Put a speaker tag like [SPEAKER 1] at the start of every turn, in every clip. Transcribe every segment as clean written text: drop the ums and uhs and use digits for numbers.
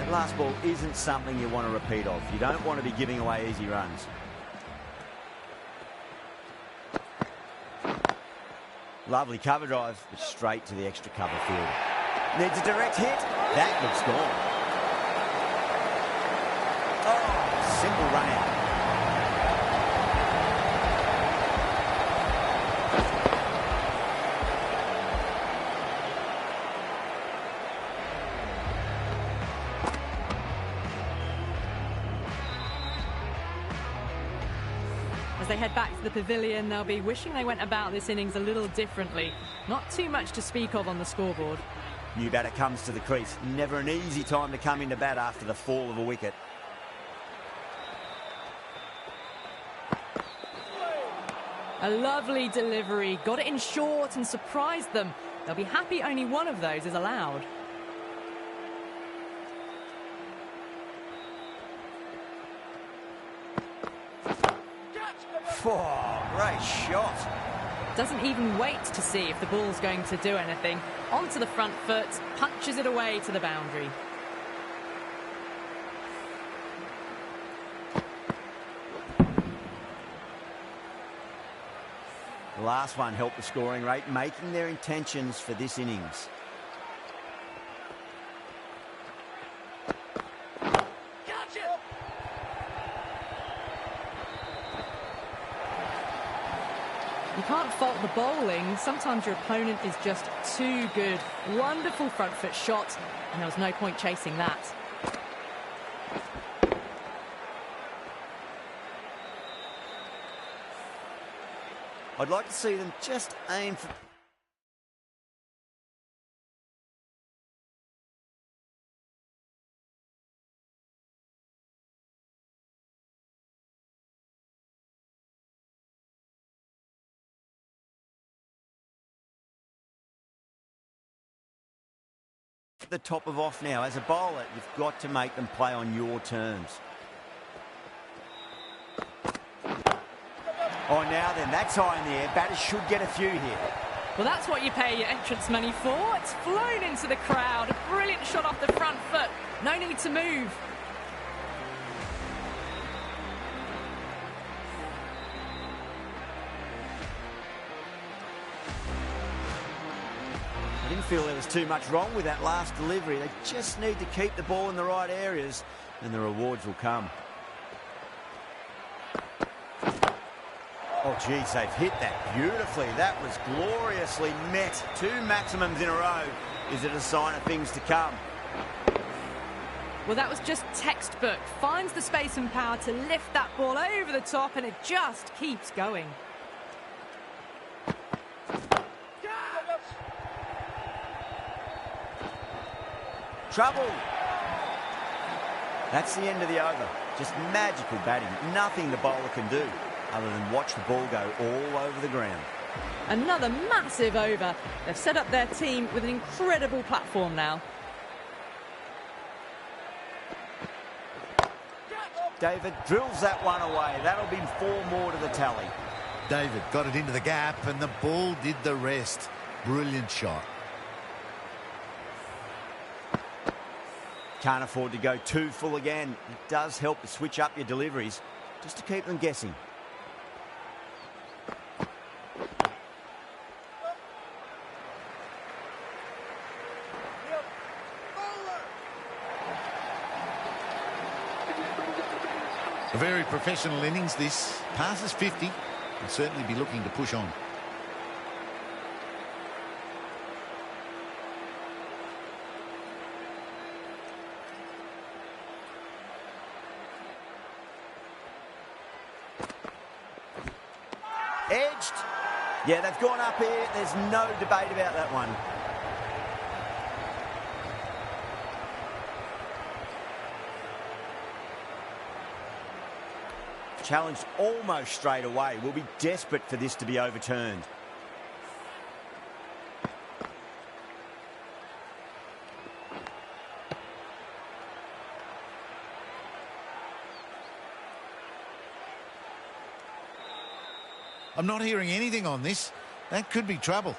[SPEAKER 1] That last ball isn't something you want to repeat of. You don't want to be giving away easy runs. Lovely cover drive, but straight to the extra cover field. Needs a direct hit. That looks gone. Oh, simple run out.
[SPEAKER 2] As they head back to the pavilion, they'll be wishing they went about this innings a little differently. Not too much to speak of on the scoreboard.
[SPEAKER 1] New batter comes to the crease. Never an easy time to come into bat after the fall of a wicket.
[SPEAKER 2] A lovely delivery. Got it in short and surprised them. They'll be happy only one of those is allowed.
[SPEAKER 1] Oh, great shot.
[SPEAKER 2] Doesn't even wait to see if the ball's going to do anything. Onto the front foot, punches it away to the boundary.
[SPEAKER 1] The last one helped the scoring rate, making their intentions for this innings.
[SPEAKER 2] You can't fault the bowling. Sometimes your opponent is just too good. Wonderful front foot shot, and there was no point chasing that.
[SPEAKER 1] I'd like to see them just aim for... the top of off now. As a bowler, you've got to make them play on your terms. Oh, now then, that's high in the air. Batters should get a few here.
[SPEAKER 2] Well, that's what you pay your entrance money for. It's flown into the crowd. A brilliant shot off the front foot. No need to move.
[SPEAKER 1] I didn't feel there was too much wrong with that last delivery. They just need to keep the ball in the right areas, and the rewards will come. Oh, geez, they've hit that beautifully. That was gloriously met. 2 maximums in a row. Is it a sign of things to come?
[SPEAKER 2] Well, that was just textbook. Finds the space and power to lift that ball over the top, and it just keeps going.
[SPEAKER 1] Trouble. That's the end of the over. Just magical batting. Nothing the bowler can do other than watch the ball go all over the ground.
[SPEAKER 2] Another massive over. They've set up their team with an incredible platform now.
[SPEAKER 1] David drills that one away. That'll be 4 more to the tally.
[SPEAKER 3] David got it into the gap and the ball did the rest. Brilliant shot.
[SPEAKER 1] Can't afford to go too full again. It does help to switch up your deliveries just to keep them guessing.
[SPEAKER 3] A very professional innings this. Passes 50. Will certainly be looking to push on.
[SPEAKER 1] Edged. Yeah, they've gone up here. There's no debate about that one. Challenged almost straight away. We'll be desperate for this to be overturned.
[SPEAKER 3] I'm not hearing anything on this. That could be trouble.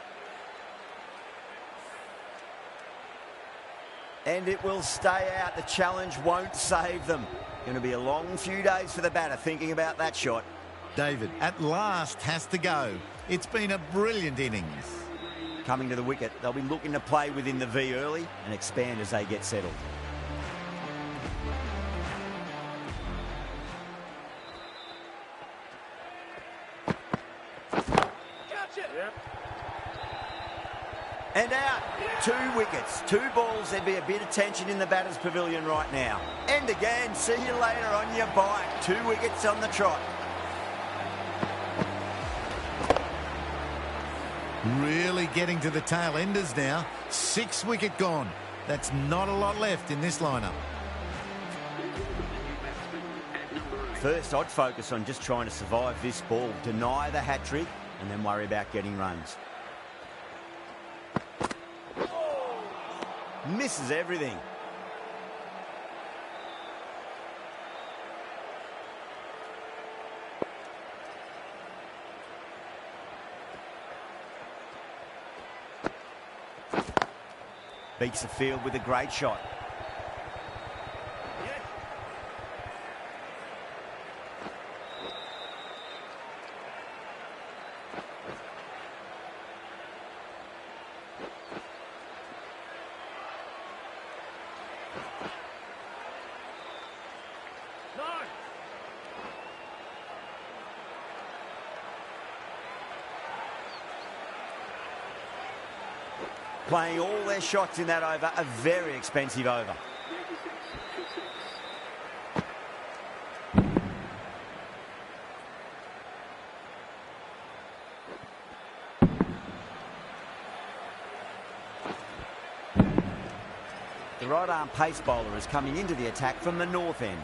[SPEAKER 1] And it will stay out. The challenge won't save them. Going to be a long few days for the batter thinking about that shot.
[SPEAKER 3] David, at last, has to go. It's been a brilliant innings.
[SPEAKER 1] Coming to the wicket, they'll be looking to play within the V early and expand as they get settled. And out. 2 wickets, 2 balls. There'd be a bit of tension in the batter's pavilion right now. And again, see you later on your bike. 2 wickets on the trot.
[SPEAKER 3] Really getting to the tail enders now. 6 wicket gone. That's not a lot left in this lineup.
[SPEAKER 1] First, I'd focus on just trying to survive this ball, deny the hat-trick, and then worry about getting runs. Misses everything. Beats the field with a great shot. Playing all their shots in that over, a very expensive over. The right-arm pace bowler is coming into the attack from the north end.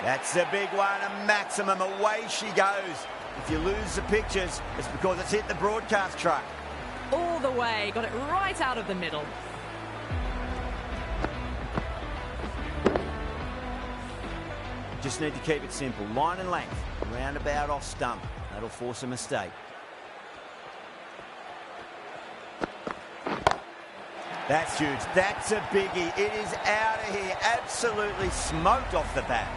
[SPEAKER 1] That's a big one, a maximum. Away she goes. If you lose the pictures, it's because it's hit the broadcast truck.
[SPEAKER 2] All the way, got it right out of the middle.
[SPEAKER 1] Just need to keep it simple. Line and length, roundabout off stump. That'll force a mistake. That's huge. That's a biggie. It is out of here. Absolutely smoked off the bat.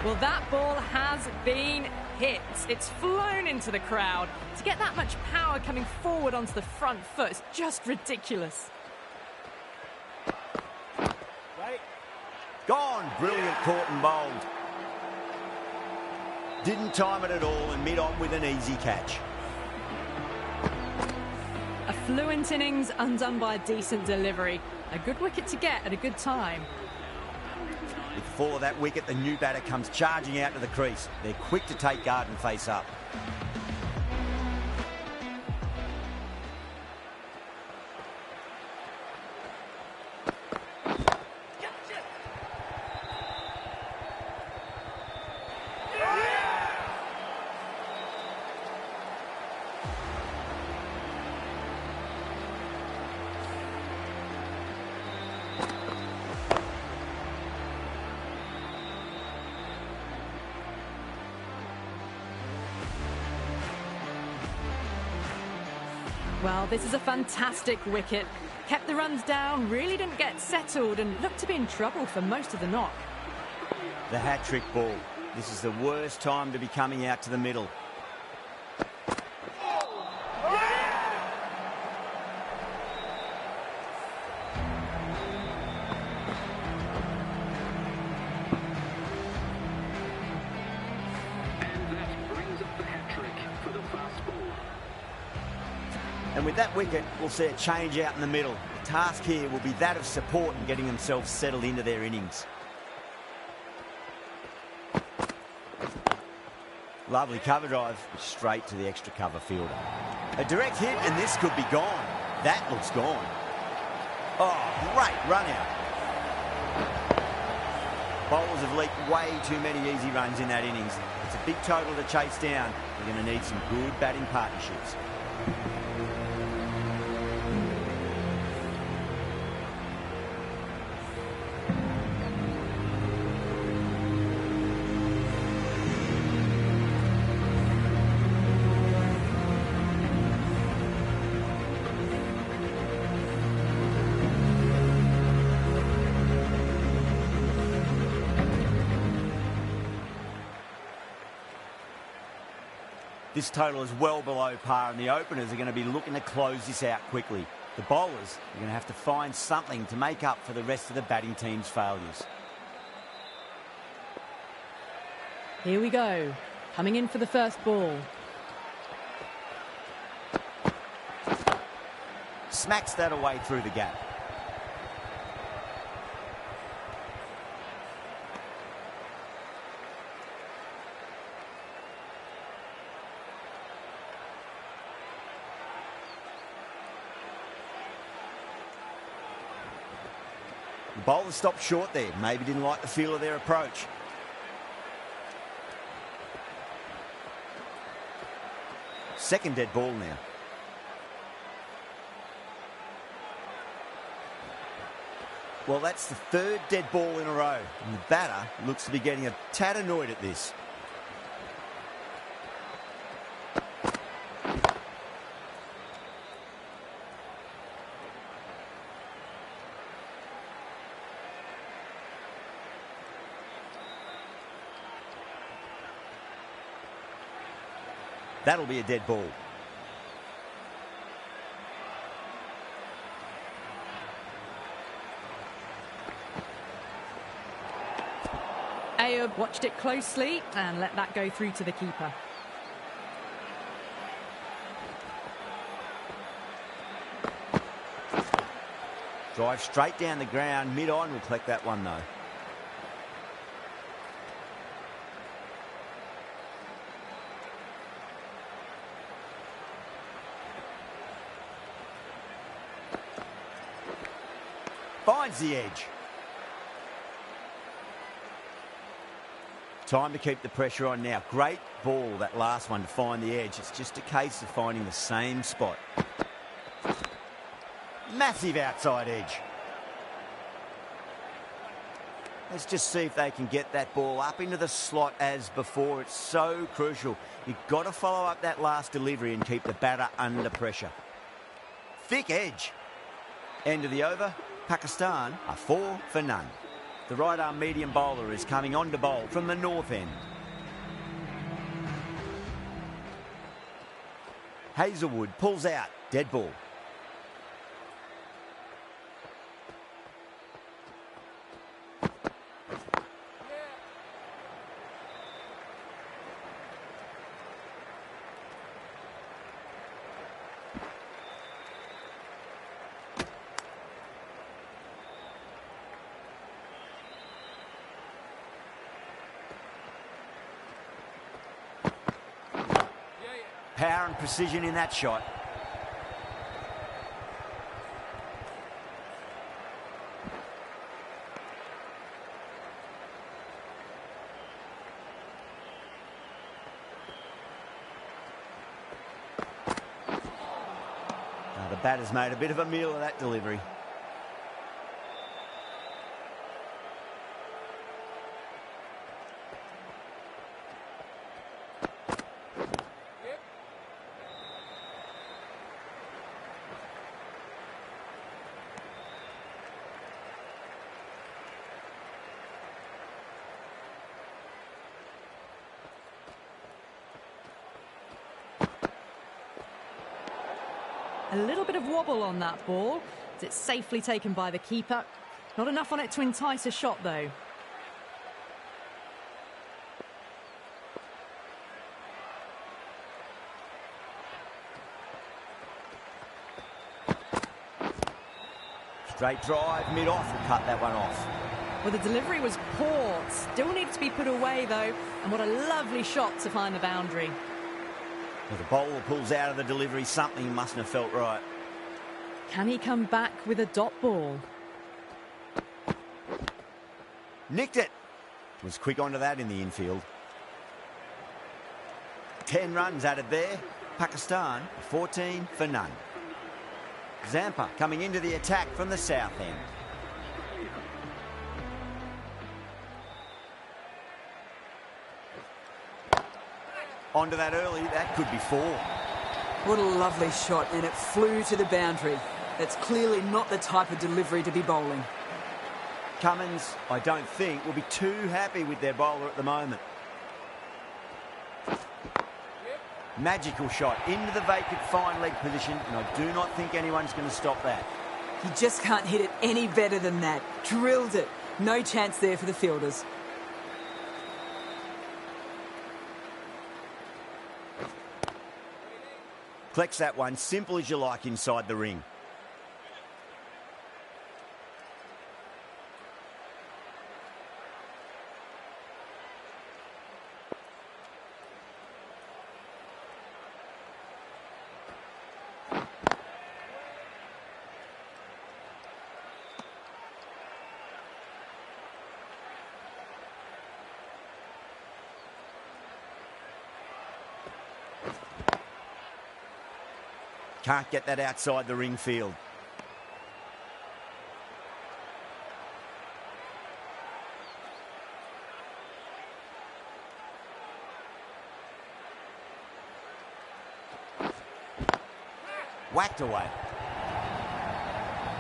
[SPEAKER 2] Well, that ball has been hit. It's flown into the crowd. To get that much power coming forward onto the front foot is just ridiculous.
[SPEAKER 1] Right. Gone. Brilliant caught and bowled. Didn't time it at all and mid-on with an easy catch.
[SPEAKER 2] A fluent innings undone by a decent delivery. A good wicket to get at a good time.
[SPEAKER 1] With the fall of that wicket, the new batter comes charging out to the crease. They're quick to take guard and face up.
[SPEAKER 2] Well, this is a fantastic wicket. Kept the runs down, really didn't get settled and looked to be in trouble for most of the knock.
[SPEAKER 1] The hat-trick ball. This is the worst time to be coming out to the middle. And with that wicket, we'll see a change out in the middle. The task here will be that of support and getting themselves settled into their innings. Lovely cover drive, straight to the extra cover fielder. A direct hit and this could be gone. That looks gone. Oh, great run out. Bowlers have leaked way too many easy runs in that innings. It's a big total to chase down. We're going to need some good batting partnerships. This total is well below par, and the openers are going to be looking to close this out quickly. The bowlers are going to have to find something to make up for the rest of the batting team's failures.
[SPEAKER 2] Here we go. Coming in for the first ball.
[SPEAKER 1] Smacks that away through the gap. The bowler stopped short there. Maybe didn't like the feel of their approach. Second dead ball now. Well, that's the third dead ball in a row, and the batter looks to be getting a tad annoyed at this. That'll be a dead ball.
[SPEAKER 2] Ayub watched it closely and let that go through to the keeper.
[SPEAKER 1] Drive straight down the ground. Mid-on will collect that one, though. Finds the edge. Time to keep the pressure on now. Great ball, that last one, to find the edge. It's just a case of finding the same spot. Massive outside edge. Let's just see if they can get that ball up into the slot as before. It's so crucial. You've got to follow up that last delivery and keep the batter under pressure. Thick edge. End of the over. Pakistan are 4 for none. The right-arm medium bowler is coming on to bowl from the north end. Hazelwood pulls out. Dead ball. Power and precision in that shot. Now the batter's made a bit of a meal of that delivery.
[SPEAKER 2] A little bit of wobble on that ball. It's safely taken by the keeper. Not enough on it to entice a shot, though.
[SPEAKER 1] Straight drive, mid-off, will cut that one off.
[SPEAKER 2] Well, the delivery was poor. Still needs to be put away, though. And what a lovely shot to find the boundary.
[SPEAKER 1] Well, the bowler pulls out of the delivery. Something mustn't have felt right.
[SPEAKER 2] Can he come back with a dot ball?
[SPEAKER 1] Nicked it. Was quick onto that in the infield. 10 runs added there. Pakistan 14 for none. Zampa coming into the attack from the south end. Onto that early, that could be 4.
[SPEAKER 4] What a lovely shot, and it flew to the boundary. That's clearly not the type of delivery to be bowling.
[SPEAKER 1] Cummins, I don't think, will be too happy with their bowler at the moment. Magical shot into the vacant fine leg position, and I do not think anyone's going to stop that.
[SPEAKER 4] You just can't hit it any better than that. Drilled it. No chance there for the fielders.
[SPEAKER 1] Collects that one, simple as you like, inside the ring. Can't get that outside the ring field. Whacked away.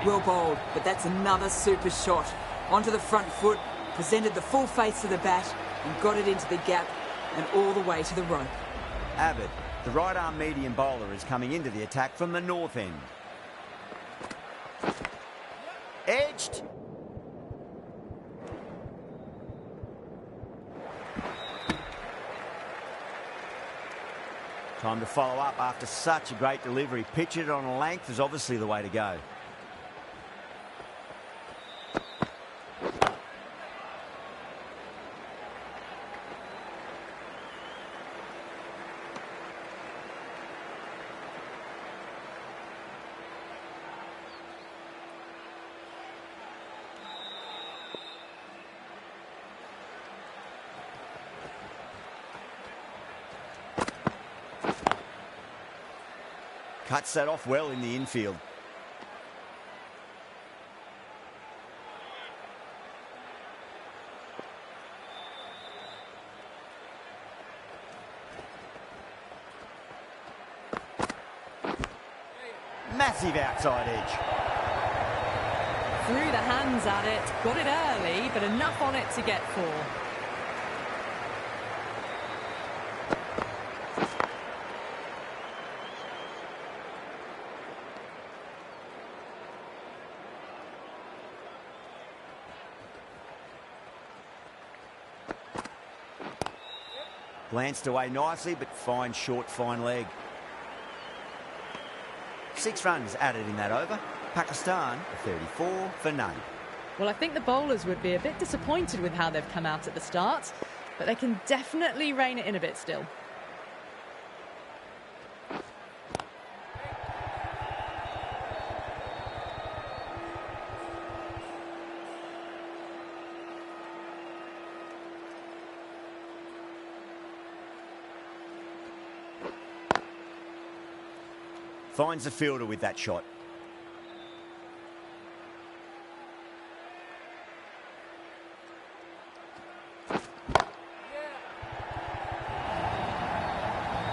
[SPEAKER 4] Well bowled, but that's another super shot. Onto the front foot, presented the full face of the bat and got it into the gap and all the way to the rope.
[SPEAKER 1] Abbott, the right-arm medium bowler, is coming into the attack from the north end. Edged. Time to follow up after such a great delivery. Pitch it on a length is obviously the way to go. Cuts that off well in the infield. Massive outside edge.
[SPEAKER 2] Threw the hands at it, got it early, but enough on it to get 4.
[SPEAKER 1] Glanced away nicely, but fine short, fine leg. 6 runs added in that over. Pakistan 34 for none.
[SPEAKER 2] Well, I think the bowlers would be a bit disappointed with how they've come out at the start, but they can definitely rein it in a bit still.
[SPEAKER 1] Finds the fielder with that shot.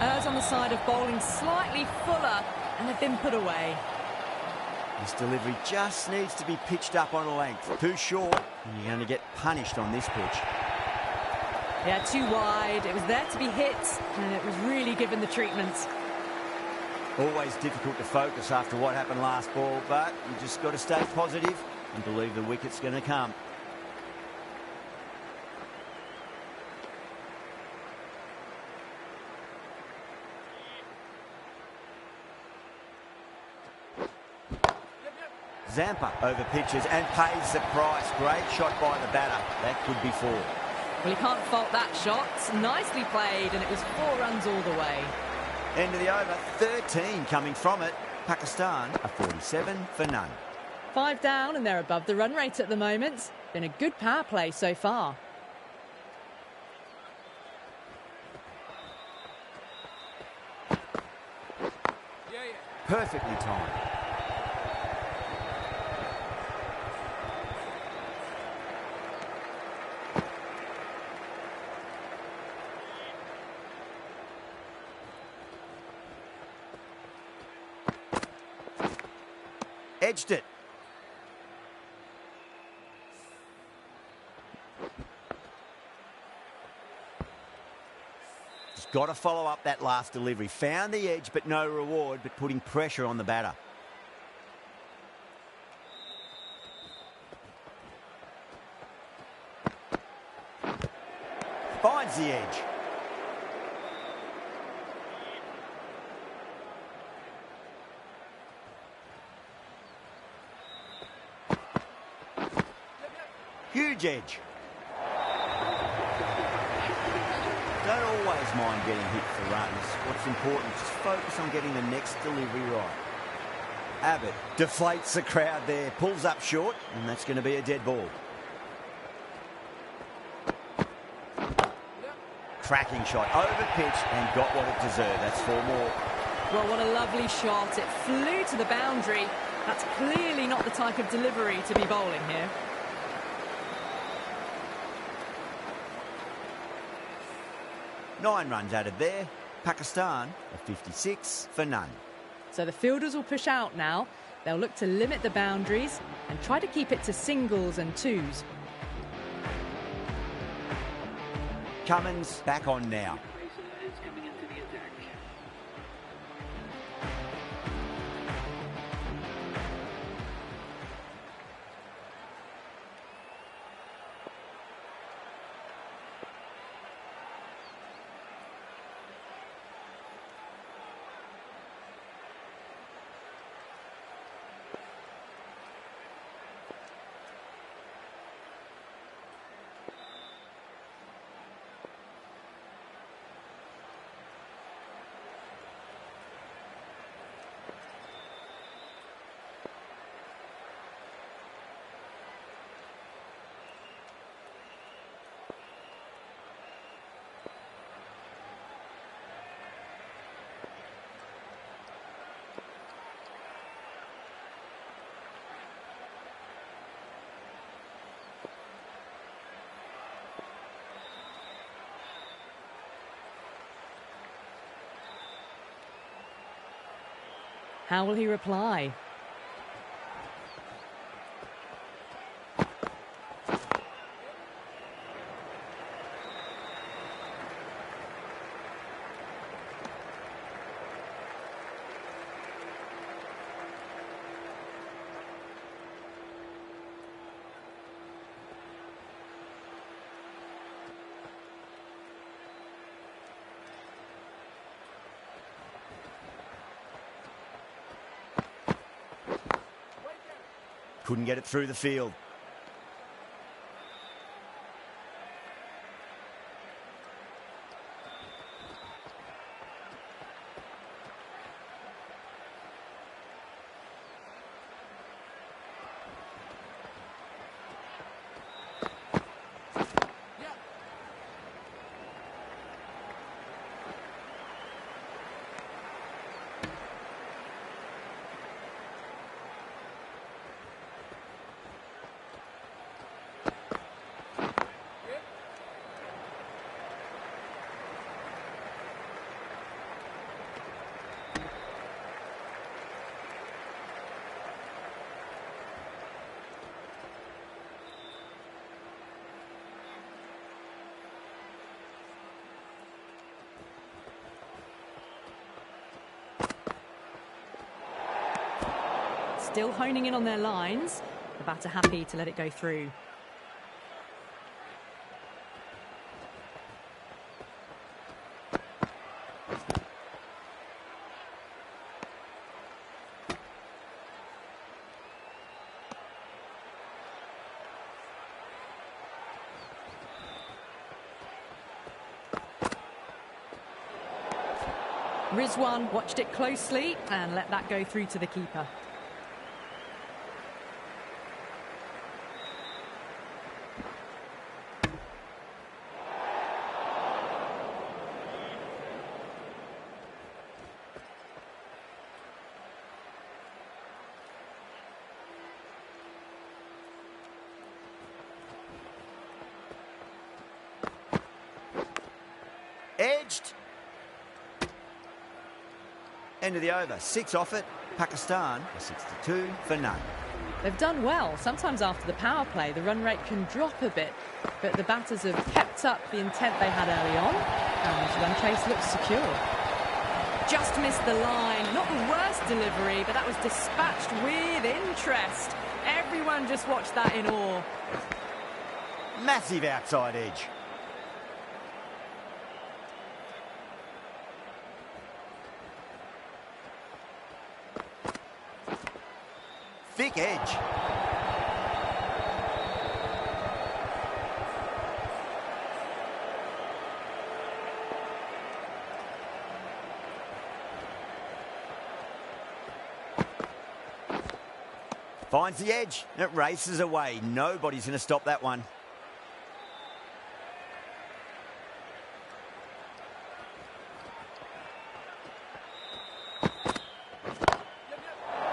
[SPEAKER 2] Errs on the side of bowling slightly fuller, and they've been put away.
[SPEAKER 1] This delivery just needs to be pitched up on a length. Too short, and you're going to get punished on this pitch.
[SPEAKER 2] Yeah, too wide. It was there to be hit, and it was really given the treatment.
[SPEAKER 1] Always difficult to focus after what happened last ball, but you just got to stay positive and believe the wicket's going to come. Zampa over pitches and pays the price. Great shot by the batter. That could be 4.
[SPEAKER 2] Well, you can't fault that shot. Nicely played, and it was 4 runs all the way.
[SPEAKER 1] End of the over, 13 coming from it. Pakistan are 47 for none.
[SPEAKER 2] 5 down and they're above the run rate at the moment. Been a good power play so far.
[SPEAKER 1] Perfectly timed. Edged it. He's got to follow up that last delivery. Found the edge, but no reward, but putting pressure on the batter. Finds the edge. Huge edge. Don't always mind getting hit for runs. What's important is just focus on getting the next delivery right. Abbott deflates the crowd there, pulls up short, and that's going to be a dead ball. Cracking shot, over pitch, and got what it deserved. That's 4 more.
[SPEAKER 2] Well, what a lovely shot. It flew to the boundary. That's clearly not the type of delivery to be bowling here.
[SPEAKER 1] Nine runs added there. Pakistan are 56 for none.
[SPEAKER 2] So the fielders will push out now. They'll look to limit the boundaries and try to keep it to singles and twos.
[SPEAKER 1] Cummins back on now.
[SPEAKER 2] How will he reply?
[SPEAKER 1] Couldn't get it through the field.
[SPEAKER 2] Still honing in on their lines. The batter happy to let it go through. Rizwan watched it closely and let that go through to the keeper.
[SPEAKER 1] Edged. End of the over. 6 off it. Pakistan are 62 for none.
[SPEAKER 2] They've done well. Sometimes after the power play, the run rate can drop a bit, but the batters have kept up the intent they had early on, and run chase looks secure. Just missed the line. Not the worst delivery, but that was dispatched with interest. Everyone just watched that in awe.
[SPEAKER 1] Massive outside edge. Thick edge. Finds the edge and it races away. Nobody's going to stop that one.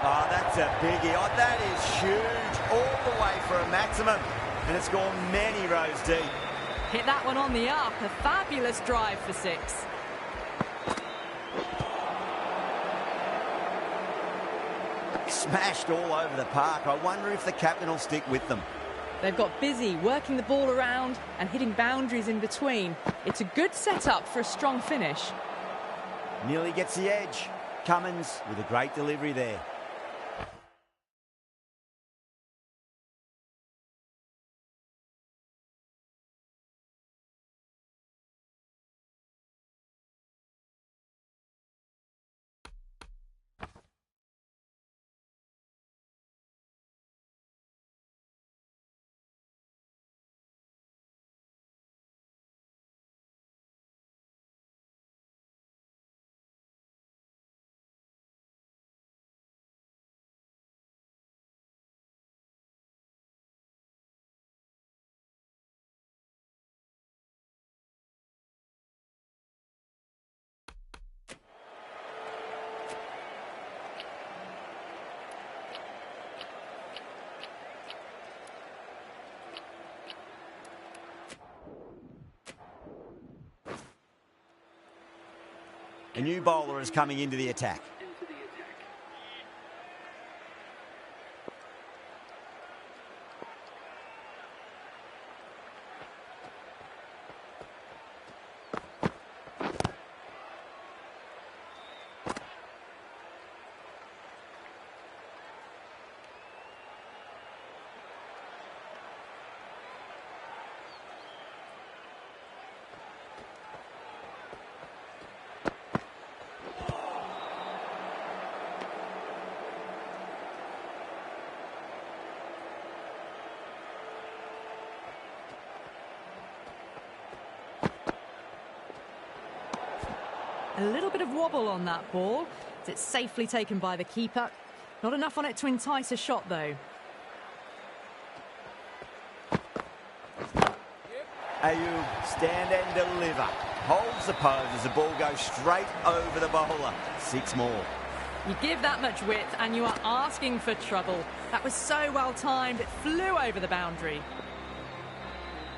[SPEAKER 1] Oh, that's a biggie. Oh, that is huge. All the way for a maximum. And it's gone many rows deep.
[SPEAKER 2] Hit that one on the up. A fabulous drive for 6.
[SPEAKER 1] Smashed all over the park. I wonder if the captain will stick with them.
[SPEAKER 2] They've got busy working the ball around and hitting boundaries in between. It's a good setup for a strong finish.
[SPEAKER 1] Nearly gets the edge. Cummins with a great delivery there. A new bowler is coming into the attack.
[SPEAKER 2] A little bit of wobble on that ball. It's safely taken by the keeper. Not enough on it to entice a shot, though.
[SPEAKER 1] Ayub, stand and deliver. Holds the pose as the ball goes straight over the bowler. 6 more.
[SPEAKER 2] You give that much width and you are asking for trouble. That was so well timed, it flew over the boundary.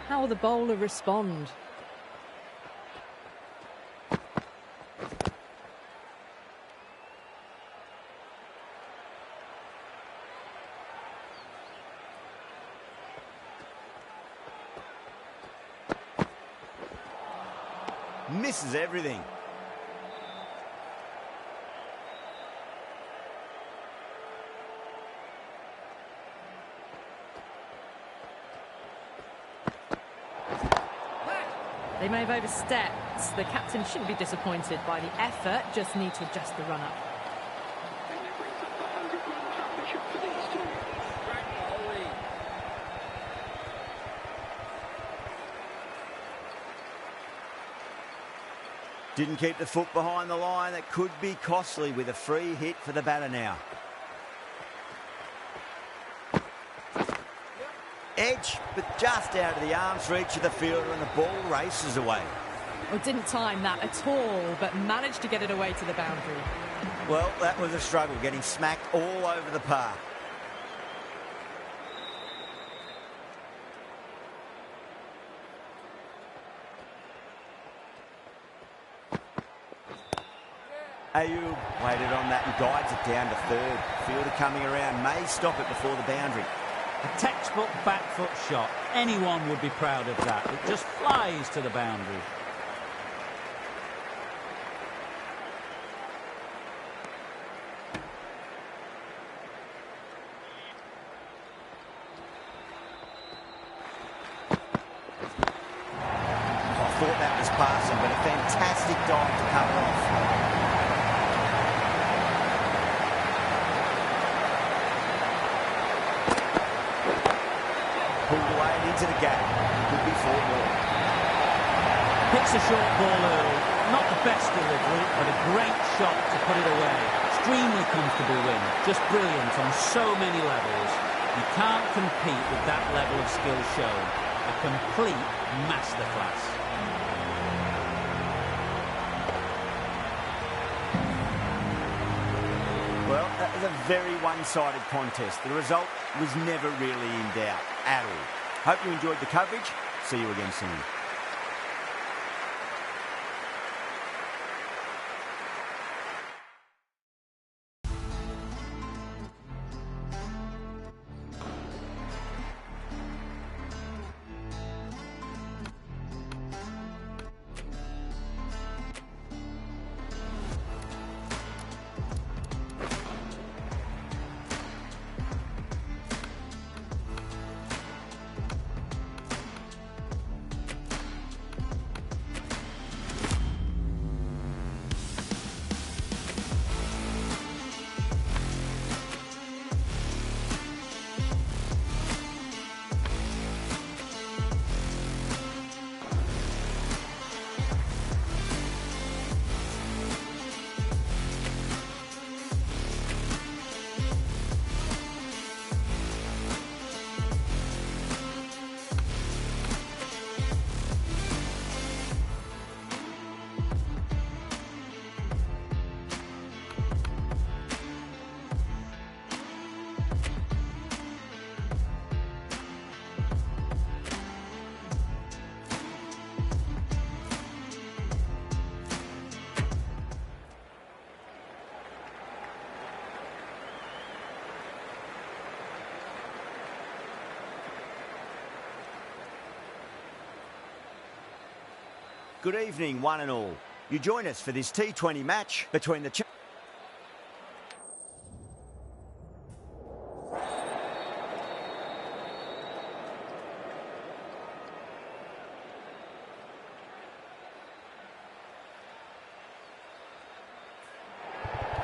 [SPEAKER 2] How will the bowler respond?
[SPEAKER 1] Misses everything.
[SPEAKER 2] They may have overstepped. The captain shouldn't be disappointed by the effort, just need to adjust the run-up.
[SPEAKER 1] Didn't keep the foot behind the line. That could be costly with a free hit for the batter now. Edge, but just out of the arm's reach of the fielder, and the ball races away.
[SPEAKER 2] Well, didn't time that at all, but managed to get it away to the boundary.
[SPEAKER 1] Well, that was a struggle, getting smacked all over the park. Ayub waited on that and guides it down to third. Fielder coming around, may stop it before the boundary.
[SPEAKER 5] A textbook back foot shot. Anyone would be proud of that. It just flies to the boundary.
[SPEAKER 1] I thought that was passing, but a fantastic dive to cover off. Pulled away and into the gap. Could be 4 more.
[SPEAKER 5] Hits a short ball early. Not the best delivery, but a great shot to put it away. Extremely comfortable win. Just brilliant on so many levels. You can't compete with that level of skill shown. A complete masterclass.
[SPEAKER 1] Well, that was a very one-sided contest. The result was never really in doubt at all. Hope you enjoyed the coverage. See you again soon. Good evening, one and all. You join us for this T20 match between the...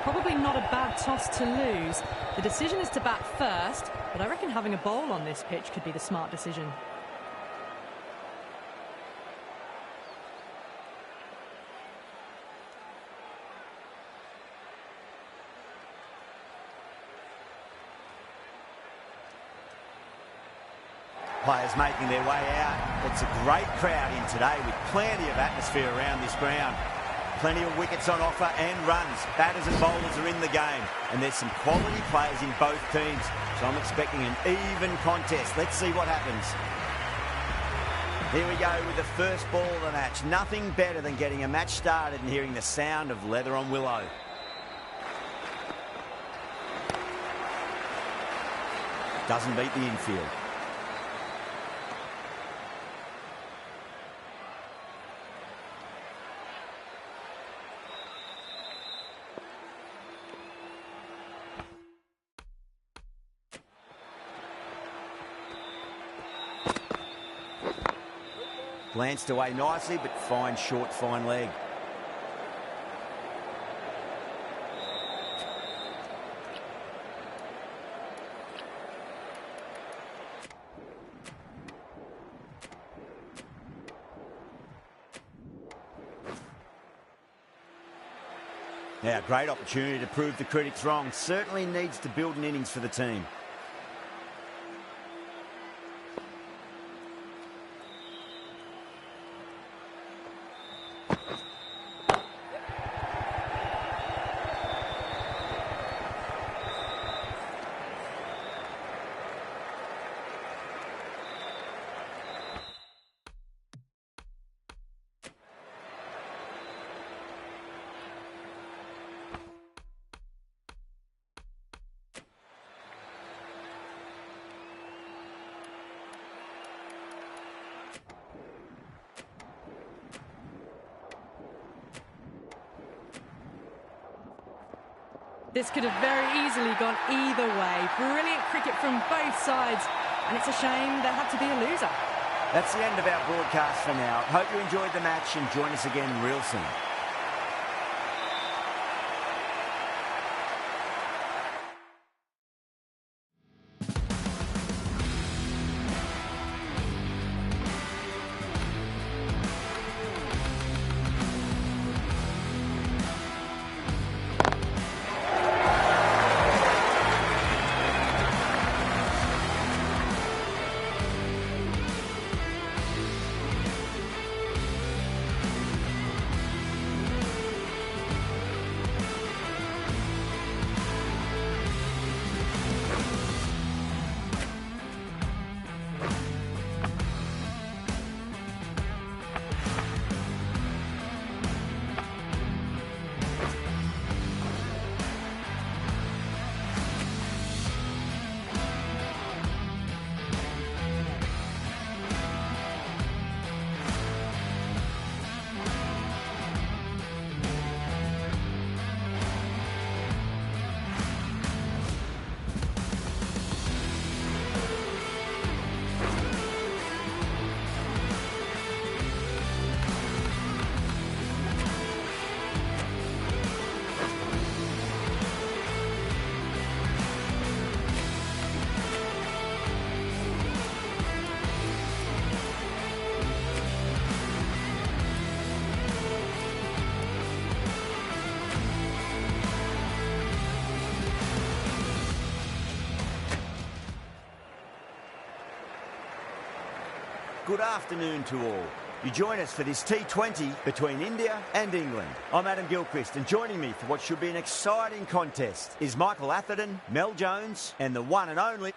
[SPEAKER 2] Probably not a bad toss to lose. The decision is to bat first, but I reckon having a bowl on this pitch could be the smart decision.
[SPEAKER 1] Players making their way out. It's a great crowd in today with plenty of atmosphere around this ground. Plenty of wickets on offer and runs. Batters and bowlers are in the game. And there's some quality players in both teams. So I'm expecting an even contest. Let's see what happens. Here we go with the first ball of the match. Nothing better than getting a match started and hearing the sound of leather on willow. Doesn't beat the infield. Glanced away nicely, but fine short, fine leg. Now, great opportunity to prove the critics wrong. Certainly needs to build an innings for the team.
[SPEAKER 2] This could have very easily gone either way. Brilliant cricket from both sides, and it's a shame there had to be a loser.
[SPEAKER 1] That's the end of our broadcast for now. Hope you enjoyed the match and join us again real soon. Good afternoon to all. You join us for this T20 between India and England. I'm Adam Gilchrist, and joining me for what should be an exciting contest is Michael Atherton, Mel Jones, and the one and only...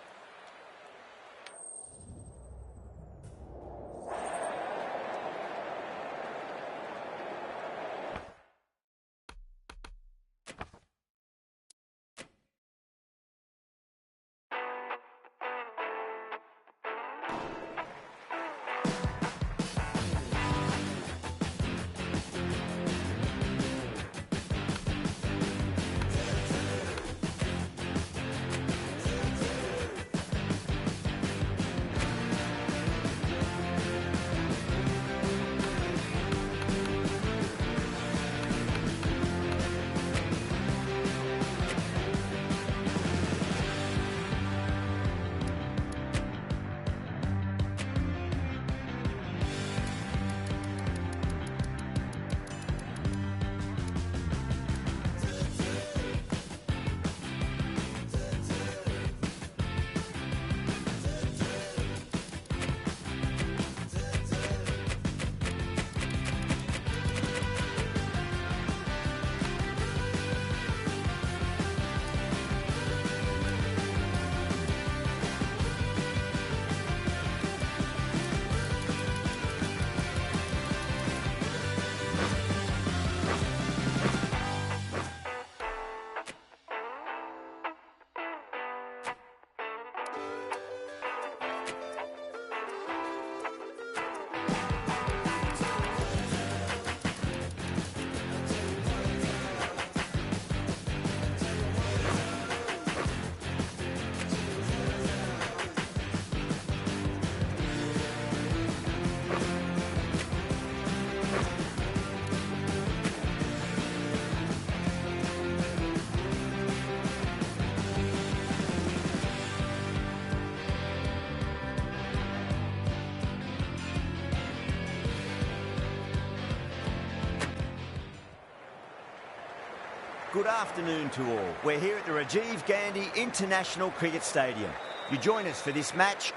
[SPEAKER 1] good afternoon to all. We're here at the Rajiv Gandhi International Cricket Stadium. You join us for this match.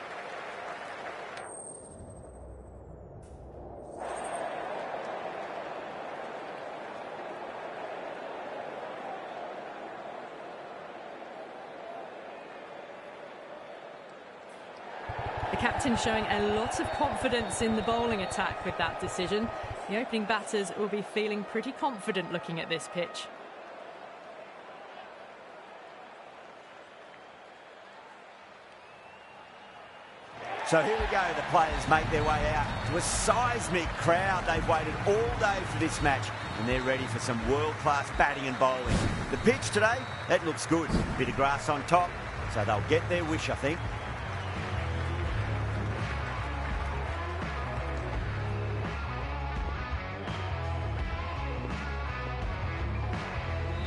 [SPEAKER 2] The captain showing a lot of confidence in the bowling attack with that decision. The opening batters will be feeling pretty confident looking at this pitch.
[SPEAKER 1] So here we go, the players make their way out to a seismic crowd. They've waited all day for this match and they're ready for some world-class batting and bowling. The pitch today, that looks good. Bit of grass on top, so they'll get their wish, I think.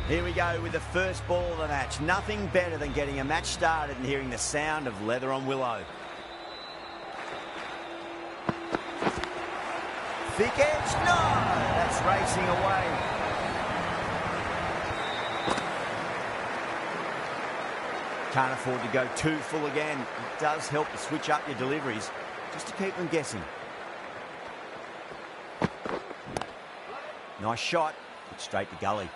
[SPEAKER 1] Here we go with the first ball of the match. Nothing better than getting a match started and hearing the sound of leather on willow. Thick edge, no! That's racing away. Can't afford to go too full again. It does help to switch up your deliveries, just to keep them guessing. Nice shot, but straight to gully.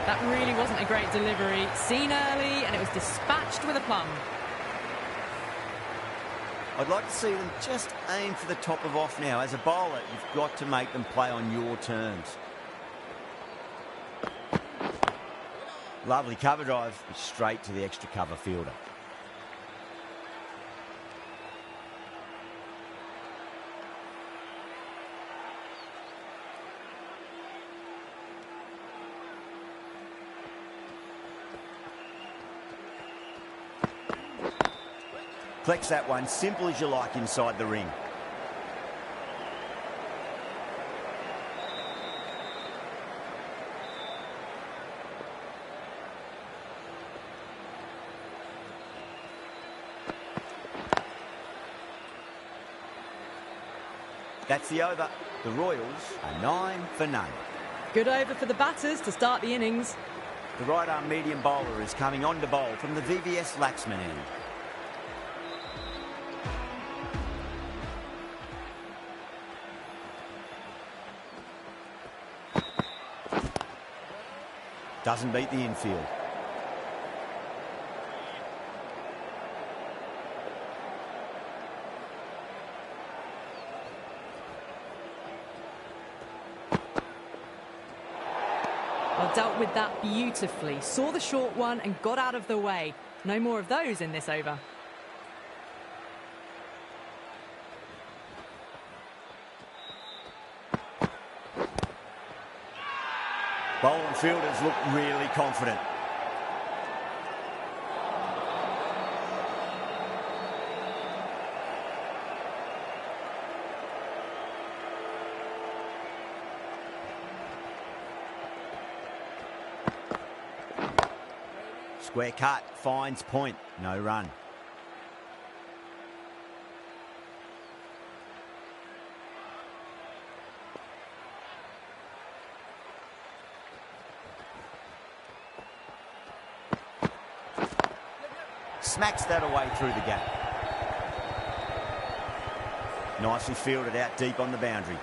[SPEAKER 2] That really wasn't a great delivery. Seen early, and it was dispatched with a plum.
[SPEAKER 1] I'd like to see them just aim for the top of off now. As a bowler, you've got to make them play on your terms. Lovely cover drive, straight to the extra cover fielder. Flex that one, simple as you like inside the ring. That's the over. The Royals are 9 for none.
[SPEAKER 2] Good over for the batters to start the innings.
[SPEAKER 1] The right-arm medium bowler is coming on to bowl from the VVS Laxman end. Doesn't beat the infield.
[SPEAKER 2] Well, dealt with that beautifully. Saw the short one and got out of the way. No more of those in this over.
[SPEAKER 1] Bowling fielders look really confident. Square cut, finds point, no run. Smacks that away through the gap. Nicely fielded out deep on the boundary.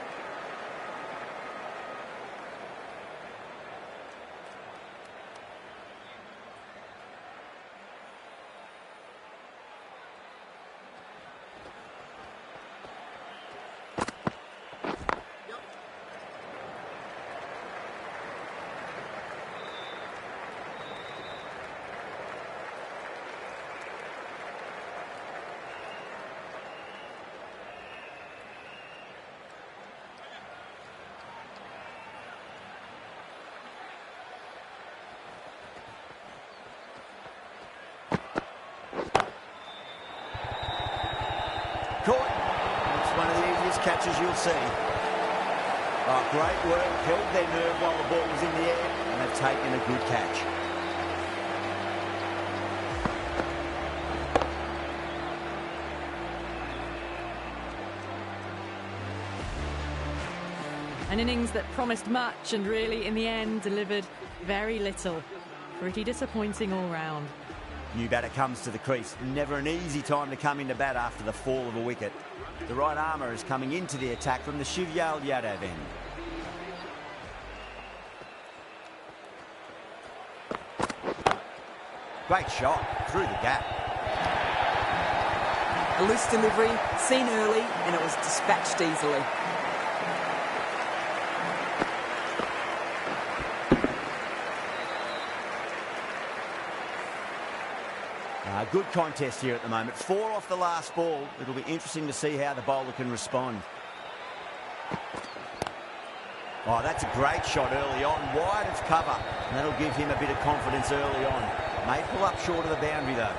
[SPEAKER 1] catches you'll see. Oh, great work. Held their nerve while the ball was in the air, and they've taken a good catch.
[SPEAKER 2] An innings that promised much and really, in the end, delivered very little. Pretty disappointing all round.
[SPEAKER 1] New batter comes to the crease. Never an easy time to come into bat after the fall of a wicket. The right armour is coming into the attack from the Shivyal Yadav end. Great shot through the gap.
[SPEAKER 4] A loose delivery, seen early, and it was dispatched easily.
[SPEAKER 1] Good contest here at the moment. 4 off the last ball. It'll be interesting to see how the bowler can respond. Oh, that's a great shot early on. Wide of cover. And that'll give him a bit of confidence early on. May pull up short of the boundary though.